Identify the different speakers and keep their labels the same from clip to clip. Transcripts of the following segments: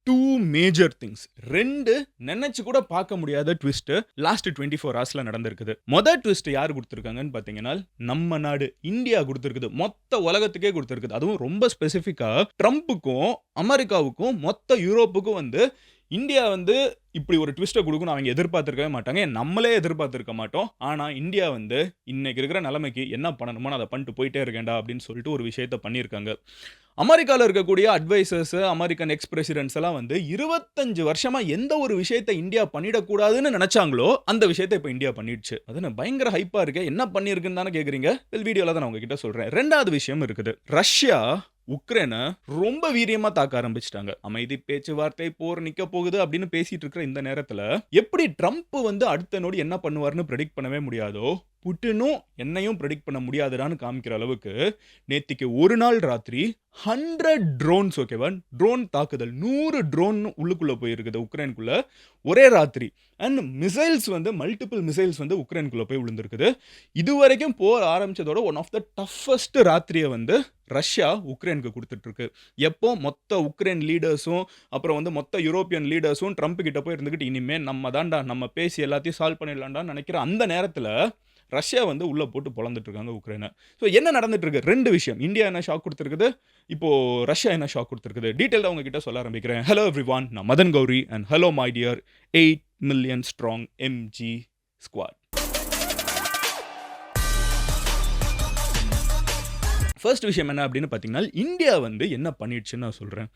Speaker 1: Two major things. 2 நினைச்சு கூட பார்க்க முடியாத ட்விஸ்ட் லாஸ்ட் 24 ஹவர்ஸ்ல நடந்திருக்குது. மொத ட்விஸ்ட் யார் குடுத்திருக்காங்கன்னு பார்த்தீங்கன்னா, நம்ம நாடு இந்தியா குடுத்திருக்குது. மொத்த உலகத்துக்கே குடுத்திருக்குது. அதுவும் ரொம்ப ஸ்பெசிஃபிக்கா ட்ரம்புக்கும், அமெரிக்காவுக்கும், மொத்த யூரோப்புக்கும் வந்து இந்தியா வந்து இப்படி ஒரு ட்விஸ்ட குடுக்கும்னு அவங்க எதிர்பார்த்திருக்கவே மாட்டாங்க. நம்மளே எதிர்பார்த்திருக்க மாட்டோம். ஆனா இந்தியா வந்து இன்னைக்கு இருக்கிற நிலைமைக்கு என்ன பண்ணணுமோ நான் அத பண்ணிட்டு போயிட்டே இருக்கேன்டா அப்படின்னு சொல்லிட்டு ஒரு விஷயத்த பண்ணியிருக்காங்க. அமெரிக்கால இருக்கக்கூடிய அட்வைசர்ஸ், அமெரிக்கன் எக்ஸ் பிரசிடென்ட்ஸ் எல்லாம் வந்து 25 வருஷமா எந்த ஒரு விஷயத்த இந்தியா பண்ணிடக்கூடாதுன்னு நினைச்சாங்களோ, அந்த விஷயத்த இப்ப இந்தியா பண்ணிடுச்சு. அது பயங்கர ஹைப்பா இருக்கு. என்ன பண்ணியிருக்குன்னு தானே கேட்குறீங்க? வீடியோல தான் நான் உங்ககிட்ட சொல்றேன். 2வது விஷயம் இருக்குது. ரஷ்யா உக்ரைனை ரொம்ப வீரியமா தாக்க ஆரம்பிச்சிட்டாங்க. அமைதி பேச்சுவார்த்தை போர் நிக்க போகுது அப்படின்னு பேசிட்டு இருக்கிற இந்த நேரத்துல எப்படி ட்ரம்ப் வந்து அடுத்த நொடி என்ன பண்ணுவார்னு ப்ரெடிக்ட் பண்ணவே முடியாதோ, புட்டினும் என்னையும் ப்ரெடிக்ட் பண்ண முடியாதுடான்னு காமிக்கிற அளவுக்கு நேத்திக்கு ஒரு நாள் ராத்திரி 100 ட்ரோன்ஸ், ஓகேவா, ட்ரோன் தாக்குதல் 100 ட்ரோன் உள்ளுக்குள்ள போயிருக்குது உக்ரைனுக்குள்ள ஒரே ராத்திரி. அண்ட் மிசைல்ஸ் வந்து மல்டிபிள் மிசைல்ஸ் வந்து உக்ரைனுக்குள்ள போய் விழுந்திருக்குது. இதுவரைக்கும் போர் ஆரம்பிச்சதோட ஒன் ஆஃப் த டஃபஸ்ட் ராத்திரியை வந்து ரஷ்யா உக்ரைனுக்கு கொடுத்துட்டு இருக்கு. எப்போ மொத்த உக்ரைன் லீடர்ஸும் அப்புறம் வந்து மொத்த யூரோப்பியன் லீடர்ஸும் ட்ரம்ப் கிட்ட போய் இருந்துகிட்டு இனிமே நம்ம தான்டா நம்ம பேசி எல்லாத்தையும் சால்வ் பண்ணிடலாம்டான்னு நினைக்கிற அந்த நேரத்தில் ரஷ்யா வந்து உள்ள போட்டு பொளந்துட்டு இருக்காங்க உக்ரைனை. ஸோ என்ன நடந்துட்டு இருக்கு? 2 விஷயம். இந்தியா என்ன ஷாக் கொடுத்துருக்குது, இப்போ ரஷ்யா என்ன ஷாக் கொடுத்துருக்குது. டீட்டெயிலாக உங்ககிட்ட சொல்ல ஆரம்பிக்கிறேன். ஹலோ எவ்ரிவான், நான் Madan Gowri and hello my dear 8 million strong MG squad. First விஷயம் என்ன அப்படின்னு பார்த்தீங்கன்னா, இந்தியா வந்து என்ன பண்ணிடுச்சுன்னு நான் சொல்கிறேன்.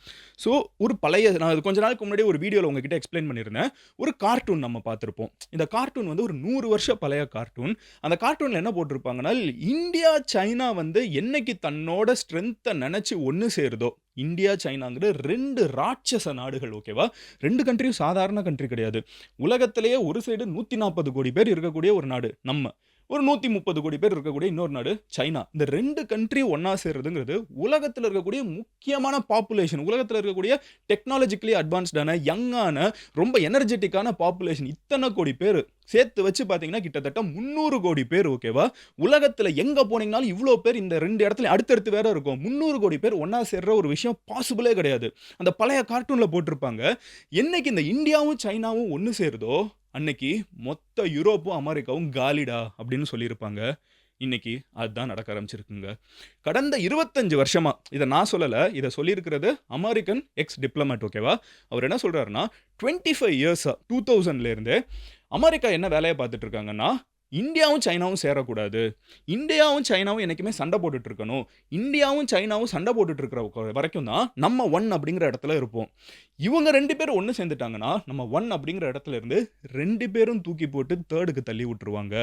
Speaker 1: ஸோ ஒரு பழைய, நான் கொஞ்ச நாளுக்கு முன்னாடி ஒரு வீடியோவில் உங்ககிட்ட எக்ஸ்பிளைன் பண்ணியிருந்தேன். ஒரு கார்ட்டூன் நம்ம பார்த்துருப்போம். இந்த கார்ட்டூன் வந்து ஒரு 100 வருஷம் பழைய கார்ட்டூன். அந்த கார்ட்டூனில் என்ன போட்டிருப்பாங்கன்னா, இந்தியா சைனா வந்து என்னைக்கு தன்னோட ஸ்ட்ரென்த்தை நினச்சி ஒன்று சேருதோ, இந்தியா சைனாங்கிற 2 ராட்சச நாடுகள், ஓகேவா, 2 கண்ட்ரியும் சாதாரண கண்ட்ரி கிடையாது. உலகத்திலேயே ஒரு சைடு 140 கோடி பேர் இருக்கக்கூடிய ஒரு நாடு நம்ம, ஒரு 130 கோடி பேர் இருக்கக்கூடிய இன்னொரு நாடு சைனா. இந்த 2 கண்ட்ரி ஒன்னா சேர்றதுங்கிறது உலகத்தில் இருக்கக்கூடிய முக்கியமான பாப்புலேஷன், உலகத்தில் இருக்கக்கூடிய டெக்னாலஜிக்கலி அட்வான்ஸ்டான யங்கான ரொம்ப எனர்ஜெட்டிக்கான பாப்புலேஷன், இத்தனை கோடி பேர் சேர்த்து வச்சு பார்த்தீங்கன்னா கிட்டத்தட்ட 300 கோடி பேர், ஓகேவா. உலகத்தில் எங்கே போனீங்கனாலும் இவ்வளோ பேர் இந்த 2 இடத்துல அடுத்தடுத்து வேற இருக்கும். 300 கோடி பேர் ஒன்னா சேர்ற ஒரு விஷயம் பாசிபிளே கிடையாது. அந்த பழைய கார்ட்டூனில் போட்டிருப்பாங்க, என்னைக்கு இந்த இந்தியாவும் சைனாவும் ஒன்று சேருதோ அன்னைக்கு மொத்த யூரோப்பும் அமெரிக்காவும் காலிடா அப்படின்னு சொல்லியிருப்பாங்க. இன்னைக்கு அதுதான் நடக்க ஆரம்பிச்சிருக்குங்க. கடந்த 25 வருஷமா, இதை நான் சொல்லலை, இதை சொல்லியிருக்கிறது அமெரிக்கன் எக்ஸ் டிப்ளமேட், ஓகேவா. அவர் என்ன சொல்றாருன்னா, 25 இயர்ஸா 2000லேருந்து அமெரிக்கா என்ன வேலையை பார்த்துட்டு இருக்காங்கன்னா, இந்தியாவும் சைனாவும் சேரக்கூடாது, இந்தியாவும் சைனாவும் என்னைக்குமே சண்டை போட்டுட்டு இருக்கணும், இந்தியாவும் சைனாவும் சண்டை போட்டுட்டு இருக்கிற வரைக்கும் தான் நம்ம ஒன் அப்படிங்கிற இடத்துல இருப்போம். இவங்க 2 பேரும் ஒன்று சேர்ந்துட்டாங்கன்னா நம்ம ஒன் அப்படிங்கிற இடத்துல இருந்து 2 பேரும் தூக்கி போட்டு தேர்டுக்கு தள்ளி விட்டுருவாங்க.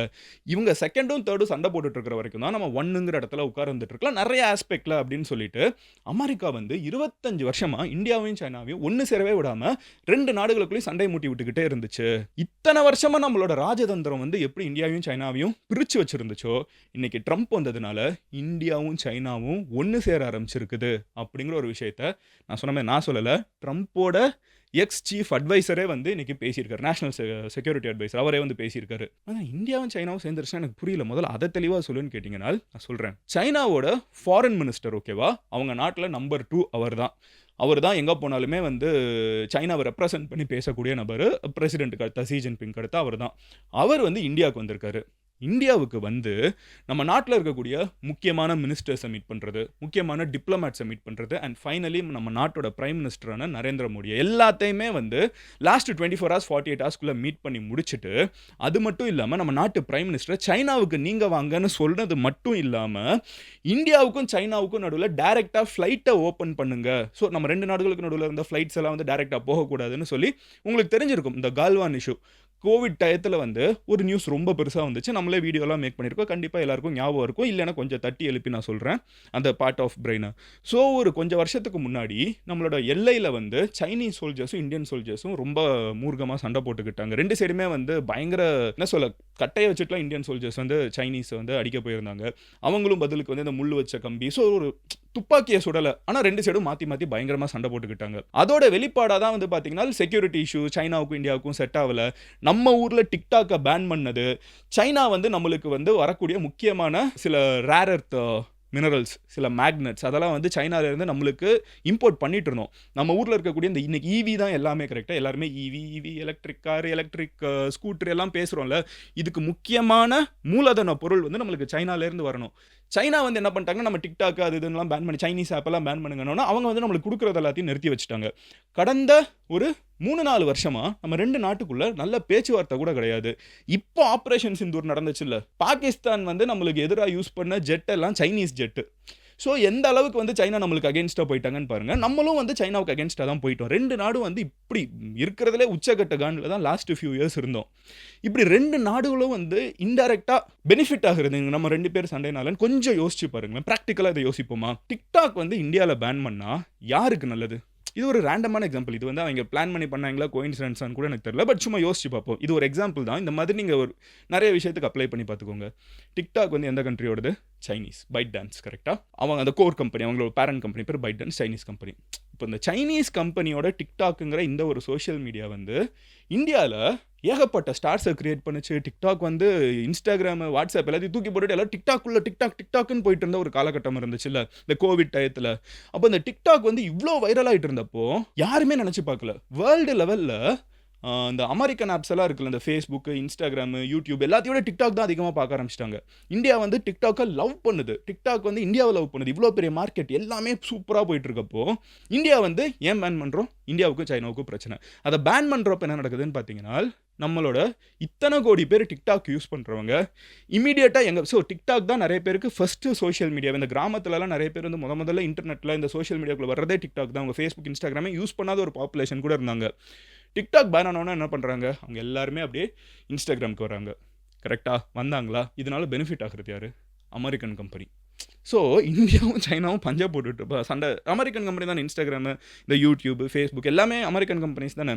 Speaker 1: இவங்க செகண்டும் தேர்டும் சண்டை போட்டுட்டு இருக்கிற வரைக்கும் தான் நம்ம ஒன்னுங்கிற இடத்துல உட்கார்ந்துட்டு இருக்கலாம் நிறைய ஆஸ்பெக்ட்ல அப்படின்னு சொல்லிட்டு அமெரிக்கா வந்து 25 வருஷமா இந்தியாவையும் சைனாவையும் ஒன்று சேரவே விடாம 2 நாடுகளுக்குள்ளேயும் சண்டை மூட்டி விட்டுக்கிட்டே இருந்துச்சு. இத்தனை வருஷமா நம்மளோட ராஜதந்திரம் வந்து எப்படி இந்தியாவையும் சைனாவையும் பிரிச்சு வச்சிருந்துச்சோ, இன்னைக்கு ட்ரம்ப் வந்ததுனால இந்தியாவும் சைனாவும் ஒன்று சேர ஆரம்பிச்சிருக்குது அப்படிங்கிற ஒரு விஷயத்த நான் சொன்ன மாதிரி நான் சொல்லலை, ட்ரம்ப்போட எக்ஸ் சீஃப் அட்வைசரே வந்து இன்னைக்கு பேசியிருக்காரு. நேஷனல் செக்யூரிட்டி அட்வைசர் அவரே வந்து பேசியிருக்காரு. ஆனால் இந்தியாவும் சைனாவும் சேர்ந்துருச்சுன்னா எனக்கு புரியல. முதல்ல அதை தெளிவாக சொல்லுன்னு கேட்டிங்கன்னா நான் சொல்கிறேன். சைனாவோட ஃபாரின் மினிஸ்டர், ஓகேவா, அவங்க நாட்டில் நம்பர் 2 அவர் தான் எங்கே போனாலுமே வந்து சைனாவை ரெப்ரசன்ட் பண்ணி பேசக்கூடிய நபர். பிரசிடென்ட்டுக்கு அடுத்த ஷி ஜின்பிங் அடுத்த அவர் வந்து இந்தியாவுக்கு வந்திருக்காரு. இந்தியாவுக்கு வந்து நம்ம நாட்டில் இருக்கக்கூடிய முக்கியமான மினிஸ்டர்ஸை மீட் பண்ணுறது, முக்கியமான டிப்ளமேட்ஸை மீட் பண்ணுறது, அண்ட் ஃபைனலி நம்ம நாட்டோட பிரைம் மினிஸ்டரான நரேந்திர மோடி எல்லாத்தையுமே வந்து லாஸ்ட் 24 ஹவர்ஸ் 48 ஹவர்ஸ்க்குள்ளே மீட் பண்ணி முடிச்சுட்டு, அது மட்டும் இல்லாமல் நம்ம நாட்டு பிரைம் மினிஸ்டர் சைனாவுக்கு நீங்கள் வாங்கன்னு சொல்கிறது மட்டும் இல்லாமல் இந்தியாவுக்கும் சைனாவுக்கும் நடுவில் டைரெக்டாக ஃப்ளைட்டை ஓப்பன் பண்ணுங்க. ஸோ நம்ம 2 நாடுகளுக்கு நடுவில் இருந்த ஃப்ளைட்ஸ் எல்லாம் வந்து டைரெக்டாக போகக்கூடாதுன்னு சொல்லி, உங்களுக்கு தெரிஞ்சிருக்கும் இந்த கால்வான் இஷ்யூ கோவிட் டயத்தில் வந்து ஒரு நியூஸ் ரொம்ப பெருசாக வந்துச்சு. நம்மளே வீடியோலாம் மேக் பண்ணியிருக்கோம். கண்டிப்பாக எல்லாருக்கும் ஞாபகம் இருக்கும். இல்லைன்னா கொஞ்சம் தட்டி எழுப்பி நான் சொல்கிறேன் அந்த பார்ட் ஆஃப் பிரெயினை. ஸோ ஒரு கொஞ்சம் வருஷத்துக்கு முன்னாடி நம்மளோட எல்லையில் வந்து சைனீஸ் சோல்ஜர்ஸும் இந்தியன் சோல்ஜர்ஸும் ரொம்ப மூர்க்கமாக சண்டை போட்டுக்கிட்டாங்க. 2 சைடுமே வந்து பயங்கர என்ன சொல்ல கட்டையை வச்சுட்டுலாம் இந்தியன் சோல்ஜர்ஸ் வந்து சைனீஸை வந்து அடிக்க போயிருந்தாங்க. அவங்களும் பதிலுக்கு வந்து இந்த முள் வச்ச கம்பி, ஸோ ஒரு துப்பாக்கியை சுடலை, ஆனால் 2 சைடும் மாற்றி மாற்றி பயங்கரமாக சண்டை போட்டுக்கிட்டாங்க. அதோட வெளிப்பாடாக தான் வந்து பார்த்தீங்கன்னா செக்யூரிட்டி இஷ்யூ சைனாவுக்கும் இந்தியாவுக்கும் செட் ஆகலை. நம்ம ஊரில் டிக்டாக்கை பேன் பண்ணது, சைனா வந்து நம்மளுக்கு வந்து வரக்கூடிய முக்கியமான சில ரேர் எர்த் மினரல்ஸ், சில மேக்னெட்ஸ் அதெல்லாம் வந்து சைனாலேருந்து நம்மளுக்கு இம்போர்ட் பண்ணிட்டு இருந்தோம். நம்ம ஊரில் இருக்கக்கூடிய இந்த இன்னைக்கு ஈவி தான் எல்லாமே கரெக்டாக. எல்லாருமே EV electric car, electric scooter எல்லாம் பேசுகிறோம்ல. இதுக்கு முக்கியமான மூலதன பொருள் வந்து நம்மளுக்கு சைனாலேருந்து வரணும். சைனா வந்து என்ன பண்ணிட்டாங்கன்னா, நம்ம டிக்டாக் அது இதெல்லாம் பேன் பண்ணி சைனீஸ் ஆப்பெல்லாம் பேன் பண்ணுங்கன்னா அவங்க வந்து நம்மளுக்கு கொடுக்குறது எல்லாத்தையும் நிறுத்தி வச்சுட்டாங்க. கடந்த ஒரு 3-4 வருஷமா நம்ம 2 நாட்டுக்குள்ள நல்ல பேச்சுவார்த்தை கூட கிடையாது. இப்போ ஆப்ரேஷன் சிந்தூர் நடந்துச்சுல்ல, பாகிஸ்தான் வந்து நம்மளுக்கு எதிராக யூஸ் பண்ண ஜெட் எல்லாம் சைனீஸ் ஜெட்டு. ஸோ எந்த அளவுக்கு வந்து சைனா நம்மளுக்கு அகேன்ஸ்டாக போயிட்டாங்கன்னு பாருங்க. நம்மளும் வந்து சைனாவுக்கு அகேன்ஸ்டாக தான் போயிட்டோம். 2 நாடும் வந்து இப்படி இருக்கிறதுலே உச்சகட்ட காண்டில் தான் லாஸ்ட் ஃபியூ இயர்ஸ் இருந்தோம். இப்படி 2 நாடுகளும் வந்து இன்டைரக்டாக பெனிஃபிட் ஆகுறது நம்ம 2 பேர் சண்டைனாலன்னு கொஞ்சம் யோசிச்சு பாருங்களேன். ப்ராக்டிக்கலாக இதை யோசிப்போமா? டிக்டாக் வந்து இந்தியாவில் பேன் பண்ணால் யாருக்கு நல்லது? இது ஒரு ரேண்டமான எக்ஸாம்பிள். இது வந்து அவங்க பிளான் பண்ணி பண்ணாங்களா கோயின்சிடன்ஸான்னு கூட எனக்கு தெரியல. பட் சும்மா யோசிச்சு பார்ப்போம். இது ஒரு எக்ஸாம்பிள் தான். இந்த மாதிரி நீங்கள் ஒரு நிறைய விஷயத்துக்கு அப்ளை பண்ணி பார்த்துக்கோங்க. டிக்டாக் வந்து எந்த கண்ட்ரியோடது? சைனீஸ். பைட் டான்ஸ் கரெக்டாக. அவங்க அந்த கோர் கம்பெனி, அவங்களோட பேரண்ட் கம்பெனி பேர் பைட் டான்ஸ், சைனீஸ் கம்பெனி. இப்போ இந்த சைனீஸ் கம்பெனியோட டிக்டாக்குங்கிற இந்த ஒரு சோஷியல் மீடியா வந்து இந்தியாவில் ஏகப்பட்ட ஸ்டார்ஸை கிரியேட் பண்ணிச்சு. டிக்டாக் வந்து இன்ஸ்டாகிராம், வாட்ஸ்அப் எல்லாத்தையும் தூக்கி போட்டுட்டு எல்லாரும் டிக்டாக்னு போயிட்டு இருந்த ஒரு காலகட்டம் இருந்துச்சுல்ல இந்த கோவிட் டயத்தில். அப்போ இந்த டிக்டாக் வந்து இவ்வளோ வைரல் ஆகிட்டு இருந்தப்போ யாருமே நினச்சி பார்க்கல. வேர்ல்டு லெவலில் இந்த அமெரிக்கன் ஆப்ஸ் எல்லாம் இருக்குல்ல, இந்த ஃபேஸ்புக்கு, இன்ஸ்டாகிராமு, யூடியூப் எல்லாத்தையோட டிக்டாக் தான் அதிகமாக பார்க்க ஆரம்பிச்சிட்டாங்க. இந்தியா வந்து டிக்டாக்கை லவ் பண்ணுது. டிக்டாக் வந்து இந்தியாவை லவ் பண்ணுது. இவ்வளோ பெரிய மார்க்கெட் எல்லாமே சூப்பராக போயிட்டு இருக்கப்போ இந்தியா வந்து ஏன் பேன் பண்ணுறோம்? இந்தியாவுக்கும் சைனாவுக்கும் பிரச்சனை. அதை பேன் பண்ணுறப்ப என்ன நடக்குதுன்னு பார்த்தீங்கன்னா, நம்மளோட இத்தனை கோடி பேர் டிக்டாக் யூஸ் பண்ணுறவங்க இமீடியட்டாக ஸோ டிக்டாக் தான் நிறைய பேருக்கு ஃபஸ்ட்டு சோஷியல் மீடியா. இந்த கிராமத்துலலாம் நிறைய பேர் வந்து முதல்ல இன்டர்நெட்டில் இந்த சோஷியல் மீடியாக்குள்ளே வர்றதே டிக்டாக் தான். அவங்க ஃபேஸ்புக், இன்ஸ்டாகிராமே யூஸ் பண்ணாத ஒரு பாப்புலேஷன் கூட இருந்தாங்க. டிக்டாக் பேன் ஆனோன்னா என்ன பண்ணுறாங்க? அவங்க எல்லாருமே அப்படியே இன்ஸ்டாகிராமுக்கு வராங்க. கரெக்டாக வந்தாங்களா? இதனால பெனிஃபிட் ஆகிறது யார்? American company. ஸோ இந்தியாவும் சைனாவும் பஞ்சா போட்டுட்டு சண்டை. அமெரிக்கன் கம்பெனி தானே இன்ஸ்டாகிராமு, இந்த யூடியூப், ஃபேஸ்புக் எல்லாமே அமெரிக்கன் கம்பெனிஸ் தானே.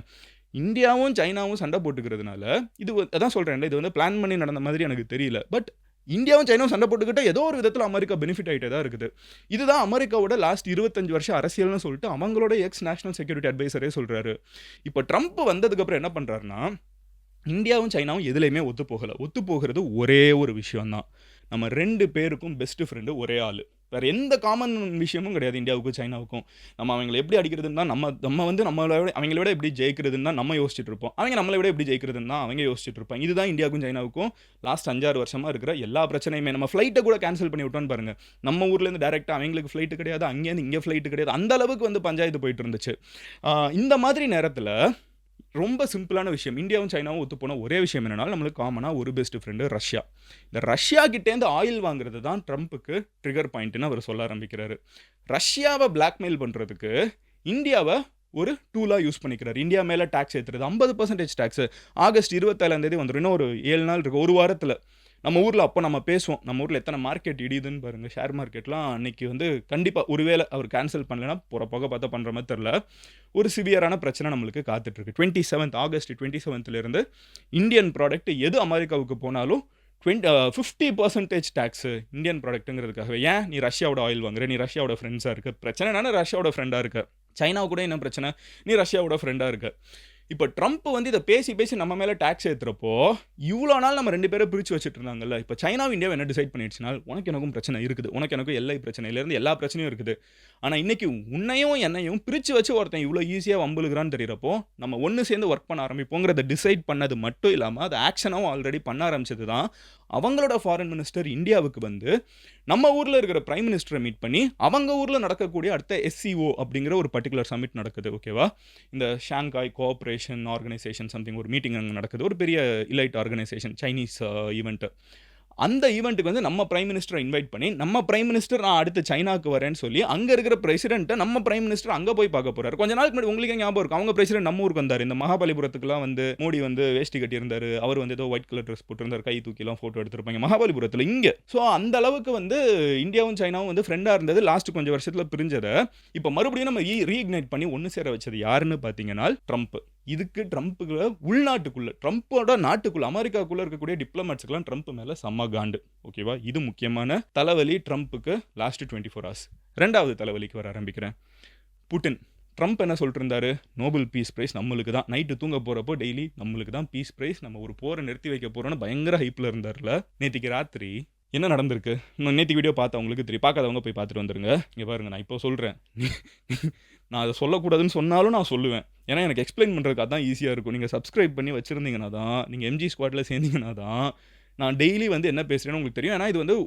Speaker 1: இந்தியாவும் சைனாவும் சண்டை போட்டுக்கிறதுனால இது அதான் சொல்கிறேன், இது வந்து பிளான் பண்ணி நடந்த மாதிரி எனக்கு தெரியல. பட் இந்தியாவும் சைனாவும் சண்டை போட்டுக்கிட்ட ஏதோ ஒரு விதத்தில் அமெரிக்கா பெனிஃபிட் ஆகிட்டே தான் இருக்குது. இதுதான் அமெரிக்காவோட லாஸ்ட் 25 வருஷம் அரசியல்னு சொல்லிட்டு அவங்களோட எக்ஸ் நேஷனல் செக்யூரிட்டி அட்வைசரே சொல்கிறாரு. இப்போ ட்ரம்ப் வந்ததுக்கப்புறம் என்ன பண்ணுறாருன்னா, இந்தியாவும் சைனாவும் எதுலையுமே ஒத்து போகிறது ஒரே ஒரு விஷயம்தான். நம்ம 2 பேருக்கும் பெஸ்ட் ஃப்ரெண்டு ஒரே ஆள். வேறு எந்த காமன் விஷயமும் கிடையாது இந்தியாவுக்கும் சைனாவுக்கும். நம்ம அவங்களை எப்படி அடிக்கிறதுன்னு தான் நம்ம வந்து அவங்கள விட எப்படி ஜெயிக்கிறதுன்னு தான் நம்ம யோசிச்சுட்டு இருப்போம். அவங்க நம்மளை விட எப்படி ஜெயிக்கிறதுன்னு தான் அவங்க யோசிச்சுட்டு இருப்பாங்க. இதுதான் இந்தியாவுக்கும் சைனாவுக்கும் லாஸ்ட் 5-6 வருஷமாக இருக்கிற எல்லா பிரச்சனையுமே. நம்ம ஃப்ளைட்டை கூட கேன்சல் பண்ணி விட்டோன்னு பாருங்கள். நம்ம ஊர்லேருந்து டேரெக்டாக அவங்களுக்கு ஃப்ளைட்டு கிடையாது, அங்கேருந்து இங்கே ஃப்ளைட்டு கிடையாது. அந்த அளவுக்கு வந்து பஞ்சாயத்து போயிட்டு இருந்துச்சு. இந்த மாதிரி நேரத்தில் ரொம்ப சிம்பிளான விஷயம், இந்தியாவும் சைனாவும் ஒத்து போன ஒரே விஷயம் என்னன்னா, நம்மளுக்கு காமனாக ஒரு பெஸ்ட் ஃப்ரெண்டு ரஷ்யா. இந்த ரஷ்யா கிட்டேருந்து ஆயில் வாங்குறது தான் ட்ரம்ப்புக்கு ட்ரிகர் பாயிண்ட்னு அவர் சொல்ல ஆரம்பிக்கிறாரு. ரஷ்யாவை பிளாக்மெயில் பண்ணுறதுக்கு இந்தியாவை ஒரு டூலாக யூஸ் பண்ணிக்கிறார். இந்தியா மேலே டேக்ஸ் ஏற்றுறது 50% டேக்ஸு. ஆகஸ்ட் 27 வந்துடும். இன்னும் ஒரு 7 நாள் இருக்குது, ஒரு வாரத்தில். நம்ம ஊரில் அப்போ நம்ம பேசுவோம், நம்ம ஊரில் எத்தனை மார்க்கெட் இடியுதுன்னு பாருங்கள். ஷேர் மார்க்கெட்லாம் அன்றைக்கி வந்து கண்டிப்பாக ஒருவேளை அவர் கேன்சல் பண்ணலைன்னா போக பார்த்தா பண்ணுற மாதிரி தெரில, ஒரு சிவியரான பிரச்சனை நம்மளுக்கு காத்துட்ருக்கு. 27 ஆகஸ்ட் 27 இந்தியன் ப்ராடக்ட் எது அமெரிக்காவுக்கு போனாலும் 50% டேக்ஸு இந்தியன் ப்ராடக்ட்டுங்கிறதுக்காக. ஏன்? நீ ரஷ்யாவோட ஆயில் வாங்குற, நீ ரஷ்யாவோட ஃப்ரெண்ட்ஸாக இருக்க. பிரச்சனை என்னன்னா ரஷ்யாவோட ஃப்ரெண்டாக இருக்க. சைனாவு கூட என்ன பிரச்சனை? நீ ரஷ்யாவோட ஃப்ரெண்டாக இருக்க. இப்போ ட்ரம்ப் வந்து இதை பேசி நம்ம மேலே டேக்ஸ் ஏற்றுறப்போ இவ்வளோ நாள் நம்ம 2 பேரை பிரித்து வச்சுட்டு இருந்தாங்கல்ல. இப்போ சைனாவும் இந்தியாவும் என்ன டிசைட் பண்ணிடுச்சுனால், உனக்கு எனக்கும் பிரச்சனை இருக்குது, உனக்கு எனக்கும் எல்லை பிரச்சனையிலேருந்து எல்லா பிரச்சனையும் இருக்குது. ஆனால் இன்றைக்கி உன்னையும் என்னையும் பிரித்து வச்சு ஒருத்தன் இவ்வளோ ஈஸியாக வம்புலுகிறான்னு தெரிகிறப்போ நம்ம ஒன்று சேர்ந்து ஒர்க் பண்ண ஆரம்பிப்போங்கிறத டிசைட் பண்ணது மட்டும் இல்லாமல் அது ஆக்ஷனாகவும் ஆல்ரெடி பண்ண ஆரம்பிச்சது தான் அவங்களோட ஃபாரின் மினிஸ்டர் இந்தியாவுக்கு வந்து நம்ம ஊரில் இருக்கிற பிரைம் மினிஸ்டரை மீட் பண்ணி அவங்க ஊரில் நடக்கக்கூடிய அடுத்த SCO அப்படிங்கிற ஒரு பர்டிகுலர் சமிட் நடக்குது. ஓகேவா? இந்த ஷாங்காய் கோஆப்ரேஷன் ஆர்கனைசேஷன் சம்திங் ஒரு மீட்டிங் அங்கே நடக்குது. ஒரு பெரிய இலைட் ஆர்கனைசேஷன், சைனீஸ் ஈவெண்ட்டு. அந்த ஈவெண்ட்டுக்கு வந்து நம்ம பிரைம் மினிஸ்டரை இன்வைட் பண்ணி, நம்ம பிரைம் மினிஸ்டர் நான் அடுத்து சைனாவுக்கு வரேன்னு சொல்லி அங்கே இருக்கிற பிரசிடென்ட்டை நம்ம பிரைம் மினிஸ்டர் அங்கே போய் பார்க்க போகிறார். கொஞ்ச நாளுக்கு முன்னாடி உங்களுக்கு ஞாபகம் இருக்கும், அவங்க பிரசிடென்ட் நம்ம ஊருக்கு வந்தார். இந்த மகாபலிபுரத்துக்குலாம் வந்து மோடி வந்து வேஷ்டி கட்டியிருந்தார். அவர் வந்து ஏதோ ஒயிட் கலர் ட்ரெஸ் போட்டிருந்தார், கை தூக்கிலாம் ஃபோட்டோ எடுத்திருப்பாங்க மகாபலிபுரத்தில் இங்கே. ஸோ அந்த அளவுக்கு வந்து இந்தியாவும் சைனாவும் வந்து ஃப்ரெண்டாக இருந்தது. லாஸ்ட் கொஞ்சம் வருஷத்தில் பிரிஞ்சதை இப்போ மறுபடியும் நம்ம ரீஇக்னைட் பண்ணி ஒன்று சேர வச்சது யாருன்னு பார்த்தீங்கன்னா ட்ரம்ப். இதுக்கு ட்ரம்ப்புக்குள்ள உள்நாட்டுக்குள்ள, ட்ரம்ப்போட நாட்டுக்குள்ள, அமெரிக்காக்குள்ள இருக்கக்கூடிய டிப்ளமேட்ஸ்க்குலாம் ட்ரம்ப் மேலே செம்ம காண்டு. ஓகேவா? இது முக்கியமான தலைவலி ட்ரம்ப்புக்கு லாஸ்ட் 24 hours. 2வது தலைவலிக்கு வர ஆரம்பிக்கிறேன். புட்டின். ட்ரம்ப் என்ன சொல்லிட்டு இருந்தாரு? நோபல் பீஸ் ப்ரைஸ் நம்மளுக்கு தான். நைட்டு தூங்க போகிறப்போ டெய்லி நம்மளுக்கு தான் பீஸ் ப்ரைஸ், நம்ம ஒரு போரை நிறுத்தி வைக்க போகிறோன்னு பயங்கர ஹைப்பில் இருந்தார்ல. நேற்றுக்கு ராத்திரி என்ன நடந்திருக்கு? இன்னும் நேத்து வீடியோ பார்த்தவங்களுக்கு தெரியும். பார்க்காதவங்க போய் பார்த்துட்டு வந்துருங்க. இங்க பாருங்க நான் இப்போ சொல்றேன். நான் அத சொல்லக்கூடாதுன்னு சொன்னாலும் நான் சொல்லுவேன். ஏன்னா எனக்கு எக்ஸ்ப்ளைன் பண்றதுக்கு அதான் ஈஸியா இருக்கும். நீங்க சப்ஸ்கிரைப் பண்ணி வச்சிருந்தீங்கன்னா தான், நீங்க எம்ஜி ஸ்குவாட்ல சேர்ந்தீங்கன்னா தான், நான் டெய்லி வந்து என்ன பேசுறேன்னு உங்களுக்கு தெரியும். ஏன்னா இது வந்து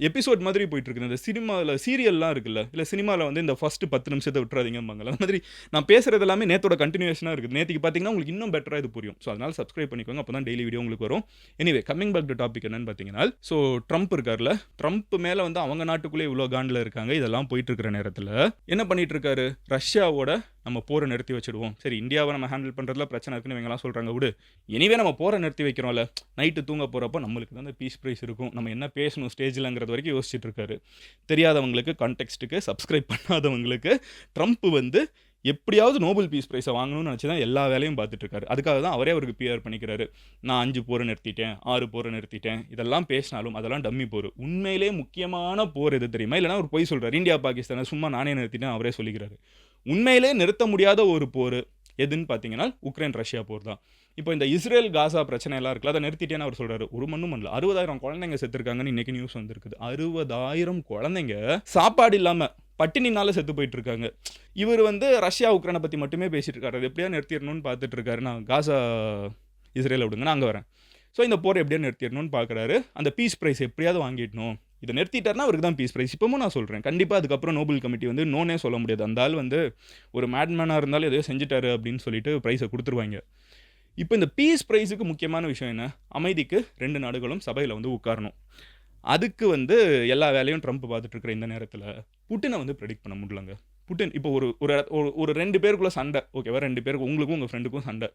Speaker 1: எபிசோட் மாதிரி போயிட்டு இருக்குது. இந்த சினிமால சீரியல்லாம் இருக்குல்ல, இல்ல சினிமால வந்து இந்த ஃபர்ஸ்ட் 10 நிமிஷத்த விட்டுறாதீங்கம்பாங்கல்ல. அந்த மாதிரி நான் பேசுறது எல்லாமே நேத்தோட கன்டினியூவேஷனா இருக்குது. நேத்திக்கு பார்த்தீங்கன்னா, உங்களுக்கு இன்னும் பெட்டரா இது புரியும். ஸோ அதனால சப்ஸ்கிரைப் பண்ணிக்கோங்க. அப்பதான் டெய்லி வீடியோ உங்களுக்கு வரும். Anyway coming back to topic என்னன்னு பார்த்தீங்கன்னா, ஸோ ட்ரம்ப் இருக்கார்ல, ட்ரம்ப் மேல வந்து அவங்க நாட்டுக்குள்ளே இவ்ளோ காண்டுல இருக்காங்க. இதெல்லாம் போயிட்டு இருக்கிற நேரத்துல என்ன பண்ணிட்டு இருக்காரு? ரஷ்யாவோட நம்ம போரை நிறுத்தி வச்சுடுவோம். சரி இந்தியாவை நம்ம ஹேண்டில் பண்றதுல பிரச்சனை இருக்குன்னு இவங்கலாம் சொல்றாங்க விடு. எனிவே நம்ம போரை நிறுத்தி வைக்கிறோம்ல, நைட்டு தூங்க போறப்போ நம்மளுக்கு தான் அந்த பீஸ் பிரைஸ் இருக்கும். நம்ம என்ன பேசணும் ஸ்டேஜ்லங்கிறது வரைக்கும் யோசிச்சுட்டு இருக்காரு. தெரியாதவங்களுக்கு கான்டெக்ஸ்ட்டுக்கு சப்ஸ்கிரைப் பண்ணாதவங்களுக்கு ட்ரம்ப் வந்து எப்படியாவது நோபல் பீஸ் பிரைஸை வாங்கணும்னு நினச்சி தான் எல்லா வேலையும் பார்த்துட்டு இருக்காரு. அதுக்காக தான் அவரே அவருக்கு பிஆர் பண்ணிக்கிறாரு. நான் 5 போரை நிறுத்திட்டேன், 6 போரை நிறுத்திட்டேன். இதெல்லாம் பேசினாலும் அதெல்லாம் டம்மி போர். உண்மையிலே முக்கியமான போர் எது தெரியுமா? இல்லைனா ஒரு பொய் சொல்றாரு. இந்தியா பாகிஸ்தானை சும்மா நானே நிறுத்திட்டேன் அவரே சொல்லிக்கிறாரு. உண்மையிலே நிறுத்த முடியாத ஒரு போர் எதுன்னு பார்த்தீங்கன்னா உக்ரைன் ரஷ்யா போர் தான். இப்போ இந்த இஸ்ரேல் காசா பிரச்சனை எல்லாம் இருக்குல்ல, அதை நிறுத்திட்டேன்னு அவர் சொல்றாரு. ஒரு மண்ணும் பண்ணல. 60,000 குழந்தைங்க செத்துருக்காங்கன்னு இன்னைக்கு நியூஸ் வந்திருக்குது. 60,000 குழந்தைங்க சாப்பாடு இல்லாம பட்டினினால செத்து போயிட்டு இருக்காங்க. இவர் வந்து ரஷ்யா உக்ரைனை பத்தி மட்டுமே பேசிட்டு இருக்காரு. அது எப்படியா நிறுத்திடணும்னு பார்த்துட்டு இருக்காரு. நான் காசா இஸ்ரேலை விடுங்க, நான் அங்கே வரேன். ஸோ இந்த போரை எப்படியா நிறுத்திடணும்னு பார்க்குறாரு. அந்த பீஸ் பிரைஸ் எப்படியாவது வாங்கிடணும். இதை நிறுத்திட்டாருன்னா அவருக்கு தான் பீஸ் பிரைஸ். இப்பவும் நான் சொல்கிறேன், கண்டிப்பாக அதுக்கப்புறம் நோபல் கமிட்டி வந்து நோனே சொல்ல முடியாது. அந்த ஆள் வந்து ஒரு மேட்மேனாக இருந்தாலும் எதையோ செஞ்சுட்டாரு அப்படின்னு சொல்லிட்டு ப்ரைஸை கொடுத்துருவாங்க. இப்போ இந்த பீஸ் ப்ரைஸுக்கு முக்கியமான விஷயம் என்ன? அமைதிக்கு 2 நாடுகளும் சபையில் வந்து உட்காரணும். அதுக்கு வந்து எல்லா வேலையும் ட்ரம்ப் பார்த்துட்டு இருக்கிற இந்த நேரத்தில் புட்டினை வந்து ப்ரெடிக்ட் பண்ண முடியலங்க. புட்டின் இப்போ ஒரு 2 பேருக்குள்ள சண்டை, ஓகேவா? 2 பேருக்கு, உங்களுக்கும் உங்கள் ஃப்ரெண்டுக்கும் சண்டை,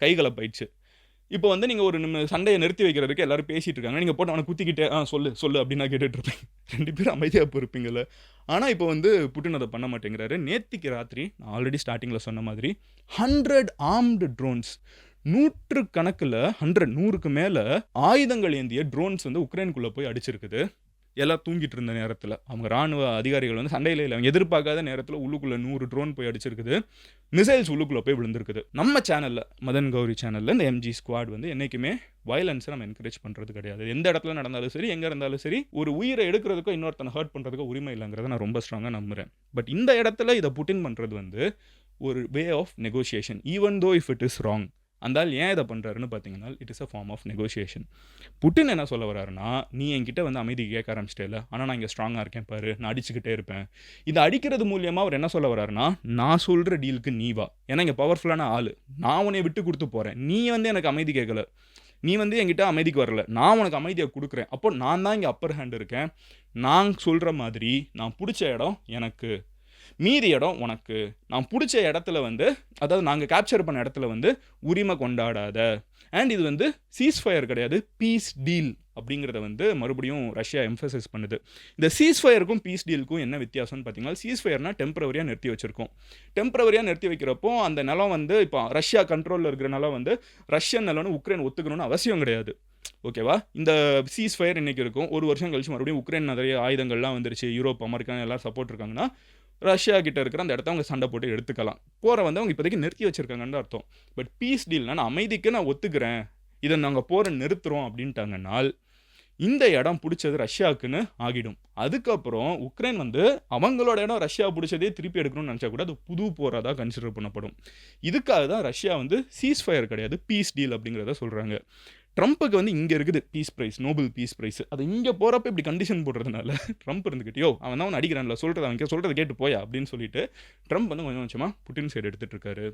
Speaker 1: கைகளை போயிடுச்சு. இப்போ வந்து நீங்கள் ஒரு நம்ம சண்டையை நிறுத்தி வைக்கிறதுக்கு எல்லாரும் பேசிகிட்டு இருக்காங்க. நீங்கள் போட்டு அவனை குத்திக்கிட்டே சொல்லு அப்படின்னு நான் கேட்டுட்டு இருப்பேன். 2 பேரும் அமைதியாக போயிருப்பீங்கல்ல. ஆனால் இப்போ வந்து புட்டின் அதை பண்ண மாட்டேங்கிறாரு. நேத்திக்கு ராத்திரி நான் ஆல்ரெடி ஸ்டார்டிங்கில் சொன்ன மாதிரி 100 ஆர்ம்டு ட்ரோன்ஸ், 100 கணக்கில் 100க்கு மேலே ஆயுதங்கள் ஏந்திய ட்ரோன்ஸ் வந்து உக்ரைனுக்குள்ளே போய் அடிச்சிருக்குது. எல்லாம் தூங்கிட்டு இருந்த நேரத்தில் அவங்க ராணுவ அதிகாரிகள் வந்து சண்டையில் இல்லை, அவங்க எதிர்பார்க்காத நேரத்தில் உள்ளுக்குள்ளே 100 ட்ரோன் போய் அடிச்சிருக்குது. மிசைல்ஸ் உள்ளுக்குள்ளே போய் விழுந்திருக்குது. நம்ம சேனலில், மதன் கௌரி சேனலில், இந்த எம்ஜி ஸ்குவாட் வந்து என்றைக்குமே வயலன்ஸை நம்ம என்கரேஜ் பண்ணுறது கிடையாது. எந்த இடத்துல நடந்தாலும் சரி, எங்கே இருந்தாலும் சரி, ஒரு உயிரை எடுக்கிறதுக்கோ இன்னொருத்தனை ஹர்ட் பண்ணுறதுக்கோ உரிமை இல்லைங்கிறத நான் ரொம்ப ஸ்ட்ராங்காக நம்புகிறேன். பட் இந்த இடத்துல இதை புட்டின் பண்ணுறது வந்து ஒரு way of negotiation, even though if it is wrong. அந்தால் ஏன் இதை பண்ணுறாருன்னு பார்த்தீங்கன்னா, it is a form of negotiation. Putin என்ன சொல்ல வர்றாருன்னா, நீ என்கிட்ட வந்து அமைதி கேட்க ஆரம்பிச்சிட்டே, ஆனால் நான் இங்கே ஸ்ட்ராங்காக இருக்கேன் பாரு, நான் அடிச்சுக்கிட்டே இருப்பேன். இதை அடிக்கிறது மூலியமாக அவர் என்ன சொல்ல வர்றாருன்னா, நான் சொல்கிற டீலுக்கு நீ வா, ஏன்னா இங்கே பவர்ஃபுல்லான ஆள், நான் உன்னை விட்டு கொடுத்து போகிறேன், நீ வந்து எனக்கு அமைதி கேட்கல, நீ வந்து என்கிட்ட அமைதிக்கு வரல, நான் உனக்கு அமைதியை கொடுக்குறேன், அப்போ நான் தான் இங்கே அப்பர் ஹேண்ட் இருக்கேன், நான் சொல்கிற மாதிரி நான் பிடிச்ச இடம் எனக்கு, மீதி இடம் உனக்கு, நான் பிடிச்ச இடத்துல வந்து, அதாவது நாங்கள் கேப்சர் பண்ண இடத்துல வந்து உரிமை கொண்டாடாத. அண்ட் இது வந்து சீஸ்ஃபயர் கிடையாது, பீஸ் டீல் அப்படிங்கிறத வந்து மறுபடியும் ரஷ்யா எம்ஃபசைஸ் பண்ணுது. இந்த சீஸ்ஃபயருக்கும் பீஸ் டீலுக்கும் என்ன வித்தியாசம்னு பார்த்தீங்கன்னா, சீஸ்ஃபயர்னா டெம்பரவரியாக நிறுத்தி வச்சிருக்கோம். டெம்பரவரியாக நிறுத்தி வைக்கிறப்போ அந்த நிலம் வந்து இப்போ ரஷ்யா கண்ட்ரோலில் இருக்கிற நிலம் வந்து ரஷ்யன் நிலம்னு உக்ரைன் ஒத்துக்கணும்னு அவசியம் கிடையாது. ஓகேவா? இந்த சீஸ் ஃபயர் இன்றைக்கி இருக்கும், 1 வருஷம் கழிச்சு மறுபடியும் உக்ரைன் நிறைய ஆயுதங்கள்லாம் வந்துருச்சு, யூரோப் அமெரிக்கா எல்லோரும் சப்போர்ட் இருக்காங்கன்னா ரஷ்யா கிட்ட இருக்கிற அந்த இடத்த அவங்க சண்டை போட்டு எடுத்துக்கலாம். போரை வந்து அவங்க இப்போதைக்கு நிறுத்தி வச்சிருக்காங்கன்னு அர்த்தம். பட் பீஸ் டீல்னா நான் அமைதிக்கு நான் ஒத்துக்கிறேன், இதை நாங்கள் போரை நிறுத்துகிறோம் அப்படின்ட்டாங்கன்னால் இந்த இடம் பிடிச்சது ரஷ்யாவுக்குன்னு ஆகிடும். அதுக்கப்புறம் உக்ரைன் வந்து அவங்களோட இடம் ரஷ்யா பிடிச்சதே திருப்பி எடுக்கணும்னு நினச்சா கூட அது புது போராக தான் கன்சிடர் பண்ணப்படும். இதுக்காக தான் ரஷ்யா வந்து சீஸ் ஃபயர் கிடையாது, பீஸ் டீல் அப்படிங்கிறத சொல்கிறாங்க. ட்ரம்ப்புக்கு வந்து இங்கே இருக்குது peace prize, Nobel peace prize. அது இங்கே போகிறப்ப இப்படி கண்டிஷன் போடுறதுனால ட்ரம்ப் இருந்துக்கிட்டியோ அவன் தான் அவன் அடிக்கிறான்ல, சொல்கிறத கேட்டு போயா அப்படின்னு சொல்லிட்டு ட்ரம்ப் வந்து கொஞ்சம் கொஞ்சமாக புட்டின் சைடு எடுத்துகிட்டு இருக்காரு.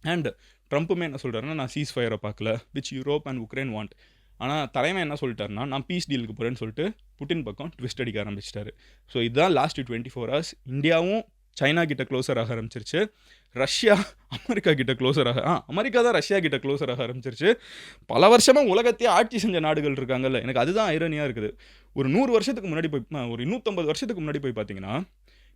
Speaker 1: அண்ட் ட்ரம்ப்புமே என்ன சொல்கிறாருன்னா, நான் சீஸ் ஃபயரை பார்க்கல, which Europe and Ukraine want. ஆனால் தலைமை என்ன சொல்லிட்டாருன்னா, நான் பீஸ் டீலுக்கு போகிறேன்னு சொல்லிட்டு புட்டின் பக்கம் ட்விஸ்ட் அடிக்க ஆரம்பிச்சிட்டாரு. ஸோ இதுதான் லாஸ்ட் 24 hours. இந்தியாவும் சைனா கிட்ட க்ளோஸர் ஆக ஆரம்பிச்சிருச்சு, ரஷ்யா அமெரிக்கா கிட்ட க்ளோஸர் அமெரிக்கா தான் ரஷ்யா கிட்ட க்ளோஸர் ஆக ஆரம்பிச்சிருச்சு. பல வருஷமாக உலகத்தையே ஆட்சி செஞ்ச நாடுகள் இருக்காங்கல்ல, எனக்கு அதுதான் ஐரனியாக இருக்குது. ஒரு 100 வருஷத்துக்கு முன்னாடி போய், ஒரு 150 வருஷத்துக்கு முன்னாடி போய் பார்த்தீங்கன்னா,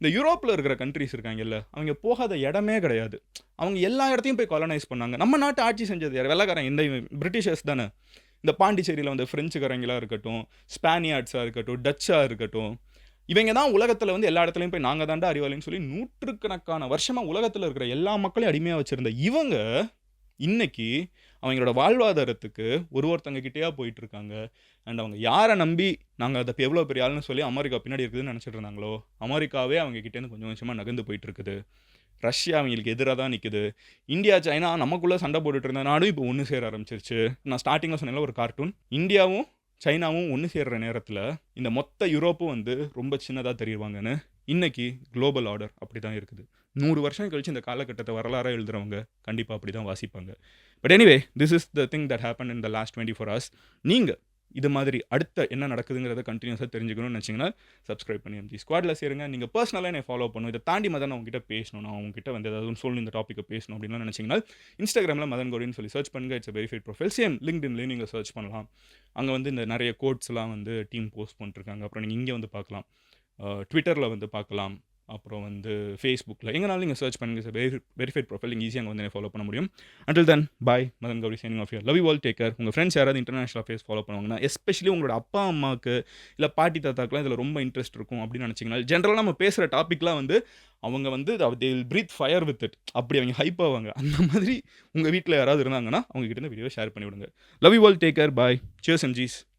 Speaker 1: இந்த யூரோப்பில் இருக்கிற கண்ட்ரிஸ் இருக்காங்கல்ல, அவங்க போகாத இடமே கிடையாது. அவங்க எல்லா இடத்தையும் போய் காலனைஸ் பண்ணாங்க. நம்ம நாட்டு ஆட்சி செஞ்சது யார்? வெள்ளைக்காரன், இந்த பிரிட்டிஷர்ஸ் தானே. இந்த பாண்டிச்சேரியில் வந்து ஃப்ரெஞ்சுக்காரங்களாக இருக்கட்டும், ஸ்பானியார்ட்ஸாக இருக்கட்டும், டச்சாக இருக்கட்டும், இவங்க தான் உலகத்தில் வந்து எல்லா இடத்துலையும் போய் நாங்கள் தாண்டா அறிவாளின்னு சொல்லி 100கணக்கான வருஷமாக உலகத்தில் இருக்கிற எல்லா மக்களையும் அடிமையாக வச்சுருந்த இவங்க இன்னைக்கு அவங்களோட வாழ்வாதாரத்துக்கு ஒருத்தங்க கிட்டயா போயிட்டு இருக்காங்க. அண்ட் அவங்க யார நம்பி நாங்க அத எவ்வளோ பெரிய ஆளுன்னு சொல்லி அமெரிக்கா பின்னாடி இருக்குதுன்னு நெனச்சிட்டு இருந்தாங்களோ, அமெரிக்காவே அவங்க கிட்டேருந்து கொஞ்சம் கொஞ்சமா நகர்ந்து போயிட்டு இருக்குது. ரஷ்யா அவங்களுக்கு எதிரா தான் நிக்குது. இந்தியா, சைனா நமக்குள்ள சண்டை போட்டுட்டு இருந்த நாடும் இப்போ ஒண்ணு சேர ஆரம்பிச்சிருச்சு. நான் ஸ்டார்ட்டிங்ல சொன்னேன்ல ஒரு கார்ட்டூன். இந்தியாவும், சைனாவும் ஒண்ணு சேர்ற நேரத்துல, இந்த மொத்த யூரோப்பும் வந்து ரொம்ப சின்னதா தெரிவாங்கன்னு, இன்னைக்கு குளோபல் ஆர்டர் அப்படிதான் இருக்குது. 100 வருஷம் கழிச்சு இந்த காலகட்டத்த வரலாறா எழுதுறவங்க கண்டிப்பா அப்படிதான் வாசிப்பாங்க. But anyway, this is the thing that happened in the last 24 hours. நீங்க இது மாதிரி அடுத்த என்ன நடக்குதுங்கிறத கன்டினியூஸா தெரிஞ்சுக்கணும்னு நெனச்சீங்கன்னா, சப்ஸ்கிரைப் பண்ணி எம்ஜி ஸ்குவாட்ல சேருங்க. நீங்க பெர்சனலா என்னைய ஃபாலோ பண்ணணும். இத தாண்டி மதன் நான் உங்ககிட்ட பேசணும். நான் உங்ககிட்ட வந்து ஏதாவது ஒண்ணு சொல்லணும், இந்த டாபிக்க பேசணும் அப்படின்லாம் நெனச்சீங்கன்னா, Instagramல மதன் கௌரின்னு சொல்லி சர்ச் பண்ணுங்க. It's a verified profile. Same LinkedInலயும் நீங்க சர்ச் பண்ணலாம். அங்க வந்து இந்த நெறைய கோட்ஸ்லாம் வந்து டீம் போஸ்ட் பண்ணிட்டுருக்காங்க. அப்புறம் நீங்க இங்க வந்து பார்க்கலாம். Twitterல வந்து பார்க்கலாம். அப்புறம் வந்து Facebookல எங்கனாலும் நீங்க சர்ச் பண்ணுங்க. It's a verified profile. நீங்க ஈஸியா அங்க வந்து என்ன ஃபாலோ பண்ண முடியும். Until then bye. Madan Gowri signing off here. Love you all. Take care. உங்க ஃப்ரெண்ட்ஸ் யாராவது இன்டர்நேஷனல் அஃபேர்ஸ் ஃபாலோ பண்ணுவாங்கன்னா, எஸ்பெஷலி உங்களோட அப்பா, அம்மாக்கு இல்ல பாட்டி, தாத்தாக்குலாம் இதுல ரொம்ப இன்ட்ரெஸ்ட் இருக்கும் அப்படின்னு நெனச்சீங்கன்னா, ஜெனரலா நம்ம பேசுற டாபிக்லாம் வந்து அவங்க வந்து they will breathe fire with it. அப்படி அவங்க ஹைப் ஆவாங்க. அந்த மாதிரி உங்க வீட்ல யாராவது இருந்தாங்கன்னா, அவங்க கிட்ட இந்த வீடியோவ ஷேர் பண்ணி விடுங்க. Love you all. Take care. Bye. Cheers எம்ஜிஸ்.